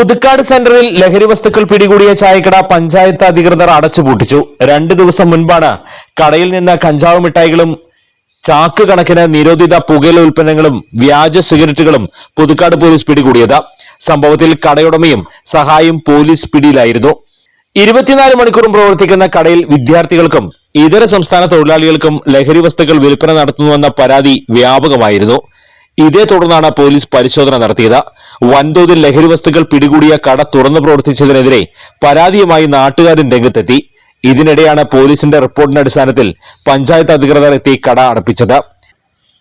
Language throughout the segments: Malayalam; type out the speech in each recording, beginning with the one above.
പുതുക്കാട് സെന്ററിൽ ലഹരി വസ്തുക്കൾ പിടികൂടിയ ചായക്കട പഞ്ചായത്ത് അധികൃതർ അടച്ചുപൂട്ടിച്ചു. 2 ദിവസം മുൻപാണ് കടയിൽ നിന്ന് കഞ്ചാവ് മിഠായികളും ചാക്ക് കണക്കിന് നിരോധിത പുകയില ഉൽപ്പന്നങ്ങളും വ്യാജ സിഗരറ്റുകളും പുതുക്കാട് പോലീസ് പിടികൂടിയത്. സംഭവത്തിൽ കടയുടമയും സഹായിയും പോലീസ് പിടിയിലായിരുന്നു. 24 മണിക്കൂറും പ്രവർത്തിക്കുന്ന കടയിൽ വിദ്യാർത്ഥികൾക്കും ഇതര സംസ്ഥാന തൊഴിലാളികൾക്കും ലഹരി വസ്തുക്കൾ വിൽപ്പന നടത്തുന്നുവെന്ന പരാതി വ്യാപകമായിരുന്നു. ഇതേ തുടർന്നാണ് പോലീസ് പരിശോധന നടത്തിയത്. വൻതോതിൽ ലഹരി വസ്തുക്കൾ പിടികൂടിയ കട തുറന്നു പ്രവർത്തിച്ചതിനെതിരെ പരാതിയുമായി നാട്ടുകാരും രംഗത്തെത്തി. ഇതിനിടെയാണ് പോലീസിന്റെ റിപ്പോർട്ടിന്റെ അടിസ്ഥാനത്തിൽ പഞ്ചായത്ത് അധികൃതർ എത്തി കട അടപ്പിച്ചത്.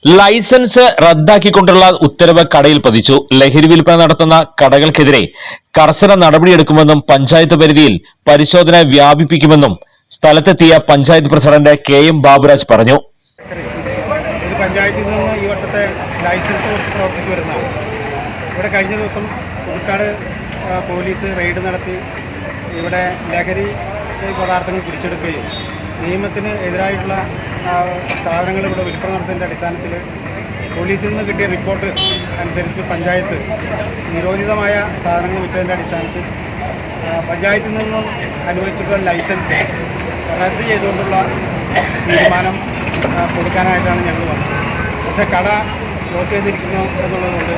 ലൈസൻസ് റദ്ദാക്കിക്കൊണ്ടുള്ള ഉത്തരവ് കടയിൽ പതിച്ചു. ലഹരി വിൽപ്പന നടത്തുന്ന കടകൾക്കെതിരെ കർശന നടപടിയെടുക്കുമെന്നും പഞ്ചായത്ത് പരിധിയിൽ പരിശോധന വ്യാപിപ്പിക്കുമെന്നും സ്ഥലത്തെത്തിയ പഞ്ചായത്ത് പ്രസിഡന്റ് KM ബാബുരാജ് പറഞ്ഞു. പഞ്ചായത്തിൽ നിന്ന് ഈ വർഷത്തെ ലൈസൻസ് കൊടുത്ത് പ്രവർത്തിച്ചു വരുന്നതാണ്. ഇവിടെ കഴിഞ്ഞ ദിവസം പുതുക്കാട് പോലീസ് റെയ്ഡ് നടത്തി ഇവിടെ ലഹരി പദാർത്ഥങ്ങൾ പിടിച്ചെടുക്കുകയും നിയമത്തിന് എതിരായിട്ടുള്ള സാധനങ്ങൾ ഇവിടെ വിൽപ്പന നടത്തുന്നതിൻ്റെ അടിസ്ഥാനത്തിൽ പോലീസിൽ നിന്ന് കിട്ടിയ റിപ്പോർട്ട് അനുസരിച്ച് പഞ്ചായത്ത് നിരോധിതമായ സാധനങ്ങൾ വിറ്റതിൻ്റെ അടിസ്ഥാനത്തിൽ പഞ്ചായത്തിൽ നിന്നും അനുവദിച്ചിട്ടുള്ള ലൈസൻസ് റദ്ദ് ചെയ്തുകൊണ്ടുള്ള തീരുമാനം കൊടുക്കാനായിട്ടാണ് ഞങ്ങൾ വന്നത്. പക്ഷേ കട ക്ലോസ് ചെയ്തിരിക്കുന്നു എന്നുള്ളതുകൊണ്ട്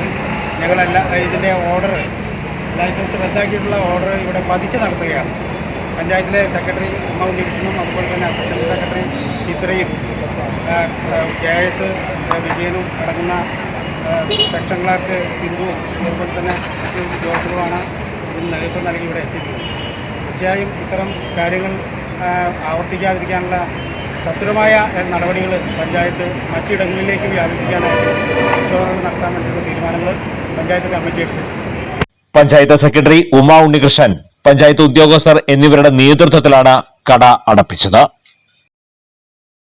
ഇതിൻ്റെ ഓർഡർ ലൈസൻസ് റദ്ദാക്കിയിട്ടുള്ള ഓർഡർ ഇവിടെ പതിച്ച് നടത്തുകയാണ്. പഞ്ചായത്തിലെ സെക്രട്ടറി ഉമ്മ ഉണ്ണികൃഷ്ണനും അതുപോലെ തന്നെ അസിസ്റ്റൻറ്റ് സെക്രട്ടറി ചിത്രയും KS വിജയനും അടങ്ങുന്ന സെക്ഷൻ ക്ലാർക്ക് സിന്ധുവും അതുപോലെ തന്നെ ജോസുകളുമാണ് ഇതിന് നേതൃത്വം നൽകി ഇവിടെ എത്തിയിട്ടുള്ളത്. തീർച്ചയായും ഇത്തരം കാര്യങ്ങൾ ആവർത്തിക്കാതിരിക്കാനുള്ള സത്വരമായ നടപടികൾ പഞ്ചായത്ത് മറ്റിടങ്ങളിലേക്ക് വ്യാപിപ്പിക്കാനായിട്ട് പരിശോധനകൾ നടത്താൻ വേണ്ടിയുള്ള തീരുമാനങ്ങൾ പഞ്ചായത്ത് കമ്മിറ്റി എടുത്തു. പഞ്ചായത്ത് സെക്രട്ടറി ഉമ്മ ഉണ്ണികൃഷ്ണൻ, പഞ്ചായത്ത് ഉദ്യോഗസ്ഥർ എന്നിവരുടെ നേതൃത്വത്തിലാണ് കട അടപ്പിച്ചത്.